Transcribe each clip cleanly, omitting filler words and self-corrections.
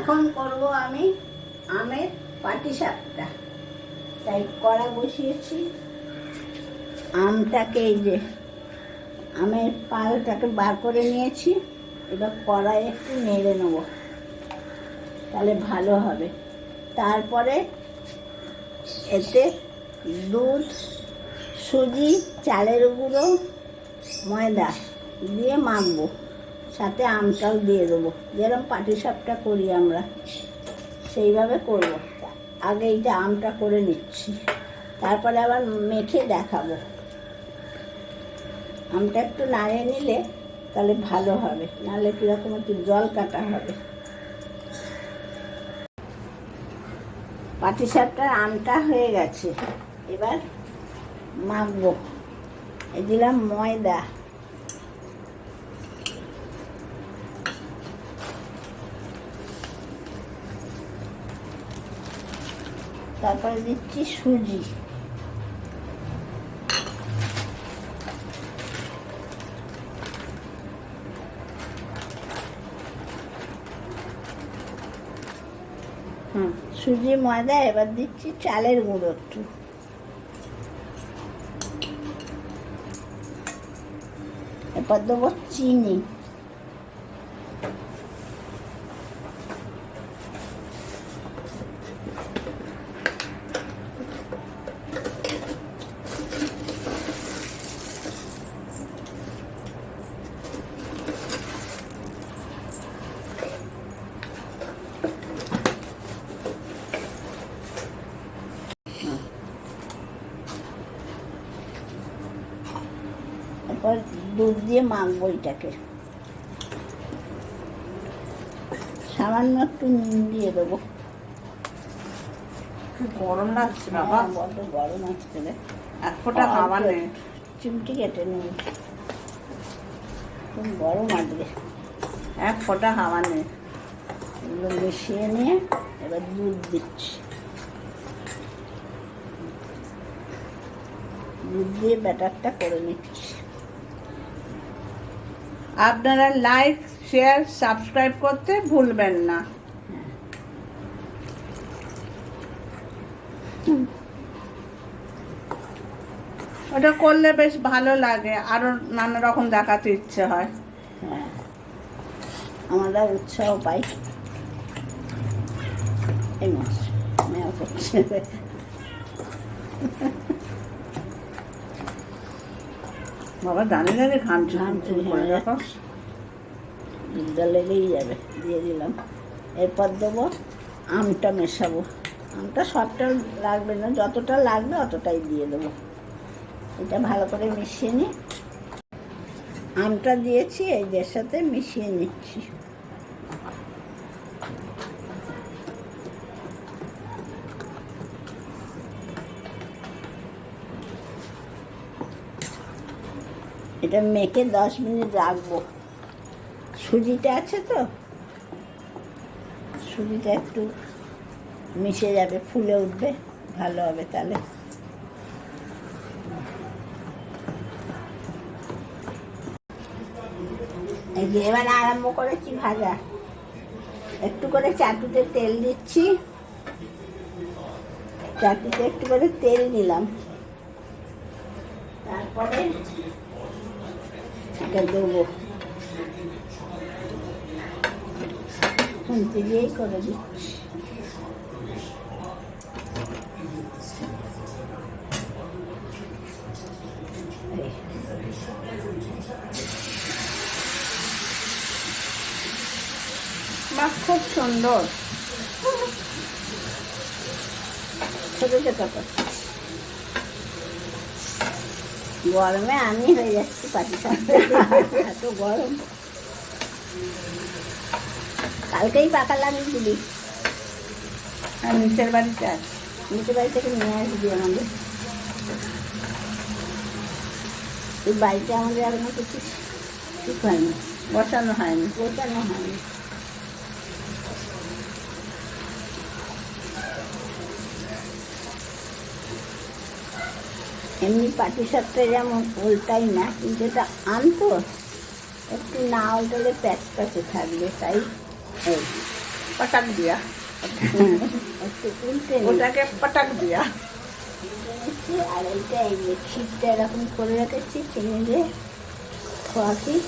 এখন করব আমি আমের পাটিসাপটা। তাই কড়া বসিয়েছি। আমটাকে এই যে আমের পালটাকে বার করে নিয়েছি। এবার কড়াই একটু নেড়ে নেব, তাহলে ভালো হবে। তারপরে এতে দুধ, সুজি, চালের গুঁড়ো, ময়দা দিয়ে মাখবো, সাথে আমটাও দিয়ে দেবো। যেরকম পাটিসাপটা করি আমরা সেইভাবে করব। আগে এইটা আমটা করে নিচ্ছি, তারপরে আবার মেখে দেখাবো। আমটা একটু নাড়িয়ে নিলে তাহলে ভালো হবে, নাহলে কীরকম একটু জল কাটা হবে। পাটিসাপটার আমটা হয়ে গেছে, এবার মাখবো। এই দিলাম ময়দা, তারপরে দিচ্ছি সুজি, সুজি ময়দা। এবার দিচ্ছি চালের গুঁড়ো একটু, এরপর দেবো চিনি, এরপর দুধ দিয়ে মাখবো এটাকে। সামান্য একটু নুন দিয়ে দেবো। গরম লাগছে বাবা, বড্ড গরম আসছে রে। এক ফোঁটা হাওয়া নেই। চিমটি কেটে নুন, খুব গরম আসবে, এক ফোঁটা হাওয়া নেই। এগুলো মিশিয়ে নিয়ে এবার দুধ দিচ্ছি। দুধ দিয়ে ব্যাটারটা করে নিচ্ছি। আপনারা লাইক, শেয়ার, সাবস্ক্রাইব করতে ভুলবেন না। ওটা করলে বেশ ভালো লাগে, আরো নানা রকম দেখাতে ইচ্ছে হয়। হ্যাঁ, আমরা উৎসাহ পাই। এই মাছ মেয়া করছে, বাবা দাঁড়িয়ে দাঁড়িয়ে ঘামছে। দুধটা লেগেই যাবে। দিয়ে দিলাম। এরপর দেবো আমটা মেশাবো। আমটা সবটা লাগবে না, যতটা লাগবে অতটাই দিয়ে দেবো। এটা ভালো করে মিশিয়ে নিই। আমটা দিয়েছি, এই যে সাথে মিশিয়ে নিচ্ছি। এটা মেখে 10 মিনিট রাখবো। সুজিটা আছে তো, সুজিটা একটু মিশে যাবে, ফুলে উঠবে, ভালো হবে তাহলে। এই যে এবার আরম্ভ করেছি ভাজা। একটু করে চাটুতে তেল দিচ্ছি, চাটুতে একটু করে তেল দিলাম। তারপরে এটা দেবো, খুন্তি দিয়েই করে দিচ্ছি। বাহ, খুব সুন্দর। ছোটো ছোটো করে গরমে আমি হয়ে যাচ্ছি পাটিসাপটা, এত গরম। কালকেই পাকালাম দিদি। আর নিচের বাড়িতে আছে, নিচের বাড়ি থেকে নিয়ে আসবি আমাদের। এই বাড়িতে আমাদের এখনো কিছু ঠিক হয়নি, বসানো হয়নি। গোছানো হয়নি। এমনি পাটিসাপটা যেমন উল্টাই না, কিন্তু এটা আনতো একটু না উল্টালে প্যাচ প্যাচে থাকবে, তাই পটাক দিয়া, একটু উল্টে নিচ্ছি। ওটাকে পটাক দিয়া। নিচ্ছি আর এইটা এই যে ক্ষীরটা এরকম করে রেখেছি চিনি দিয়ে খোয়া ক্ষীর।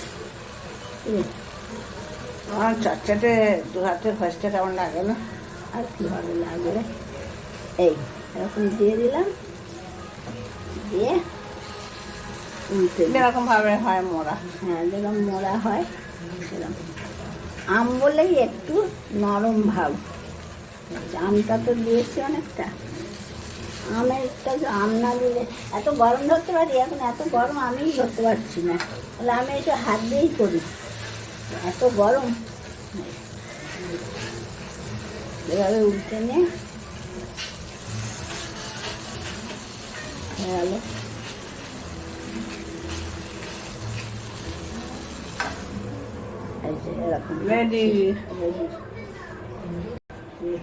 আমার চটচটে দু হাতে ভাজতে কেমন লাগে না? আর কি ভালো লাগবে, এই এরকম দিয়ে দিলাম, দিয়ে উল্টে দিই। এরকম ভাবে হয় মোড়া। হ্যাঁ যেরকম মোড়া হয় সেরকম। আম বলেই একটু নরম ভাব, আমটা তো দিয়েছি অনেকটা, আমেরটা তো আম না দিলে এত গরম ধরতে পারি, এখন এত গরম আমি ধরতে পারছি না, তাহলে আমি একটু হাত দিয়েই করি, এত গরম। এভাবে উল্টে নিয়ে হয়ে গেল। এই যে এরকম রেডি।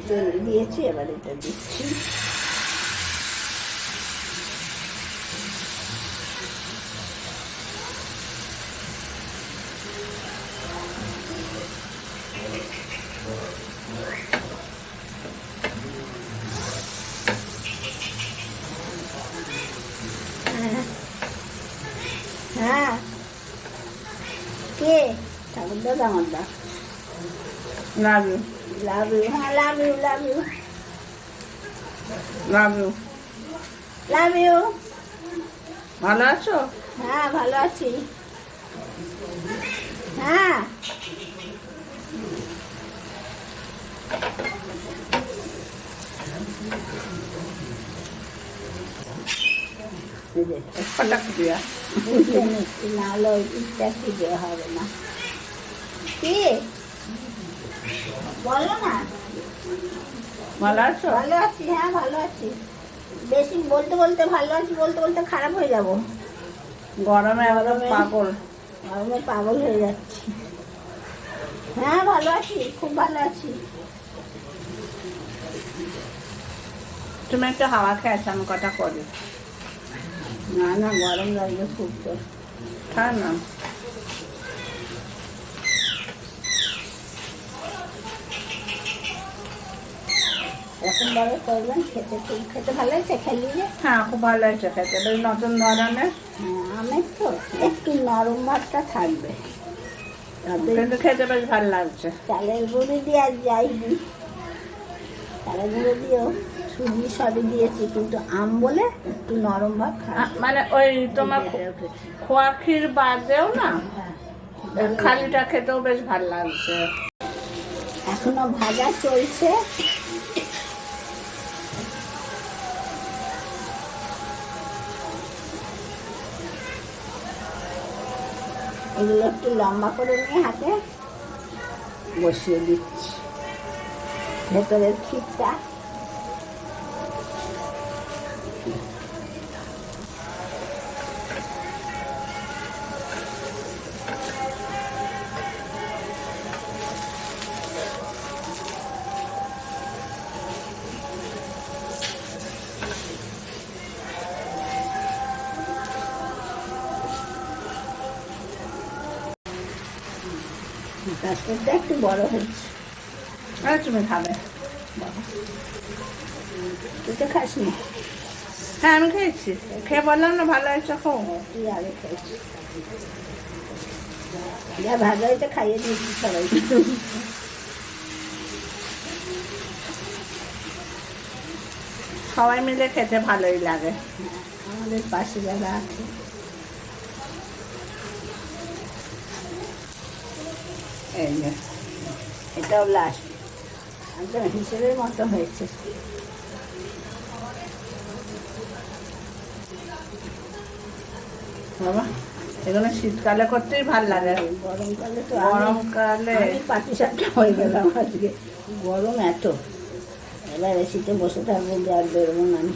তেল দিয়েছি, এবার এটা দিচ্ছি। হ্যাঁ কে ঠাকুর দাদা? আমার দা। লাভ ইউ, লাভ ইউ। হ্যাঁ love you, love you, love you. Love you. ভালো আছো? হ্যাঁ ভালো আছি। হ্যাঁ এই যে পটাক দিয়া। উল্টে নিচ্ছি, নাহলে ওই পিঠটা কি দেওয়া হবে না। কি বলো না? ভালো আছো? ভালো আছি, হ্যাঁ ভালো আছি। বেশি বলতে বলতে ভালো আছি বলতে বলতে খারাপ হয়ে যাব, গরমে একদম গরমে। পাগল। গরমে পাগল হয়ে যাচ্ছি। হ্যাঁ ভালো আছি, খুব ভালো আছি। তুমি একটু হাওয়া খেয়েছো, আমি কটা করি। না না গরম লাগবে খুব তো। হ্যাঁ না, এরকম ভাবে করবেন, খেতে খুব খেতে ভালো হয়েছে, খেলি যে। হ্যাঁ খুব ভালো হয়েছে খেতে, বেশ নতুন ধরনের। হ্যাঁ আমের তো একটু নরম ভাবটা থাকবে, তবে কিন্তু খেতে বেশ ভালো লাগছে। চালের গুঁড়ি দিয়ে আর যাই দিই, চালের গুঁড়ো দিয়েও সুজি সবই দিয়েছি, কিন্তু আম বলে একটু নরম ভাব মানে ওই তোমার খোয়া ক্ষীর বাদেও না, হ্যাঁ খালিটা খেতেও বেশ ভালো লাগছে। এখনো ভাজা চলছে। এগুলো একটু লম্বা করে নিয়ে হাতে বসিয়ে দিচ্ছি ভেতরের ক্ষীরটা। কাস্টারটা একটু বড় হয়েছে। আর তুমি খাবে? তুই তো খাস না? হ্যাঁ আমি খেয়েছি, খেয়ে বললাম না ভালো হয়েছে। খাও। তুই আগে খাইছি, যা ভাজা হয়েছে খাইয়ে দিয়েছি সবাই। সবাই মিলে খেতে ভালোই লাগে। আমাদের পাশে যারা আছে। এই যে এটাও লাস্ট, একদম হিসেবের মতো হয়েছে। বাবা, এগুলো শীতকালে করতেই ভাল লাগে। গরমকালে তো গরমকালে আমি পাটিসাপটা হয়ে গেলাম আজকে, গরম এত। এবার এসিতে বসে থাকবো, আর বেরোবো না আমি।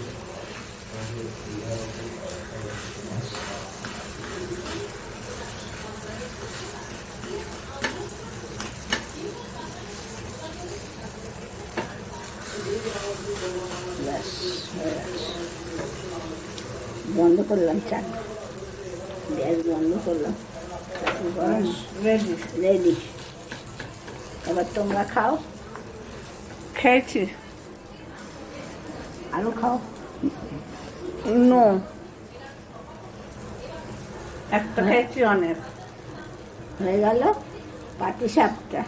ব্যাস হয়ে গেছে। বন্ধ করলাম, চাক গ্যাস বন্ধ করলাম। রেডি। রেডি। এবার তোমরা খাও, খেয়েছি। আরো খাও। নো, একটা খেয়েছি অনেক। হয়ে গেল পাটিসাপটা।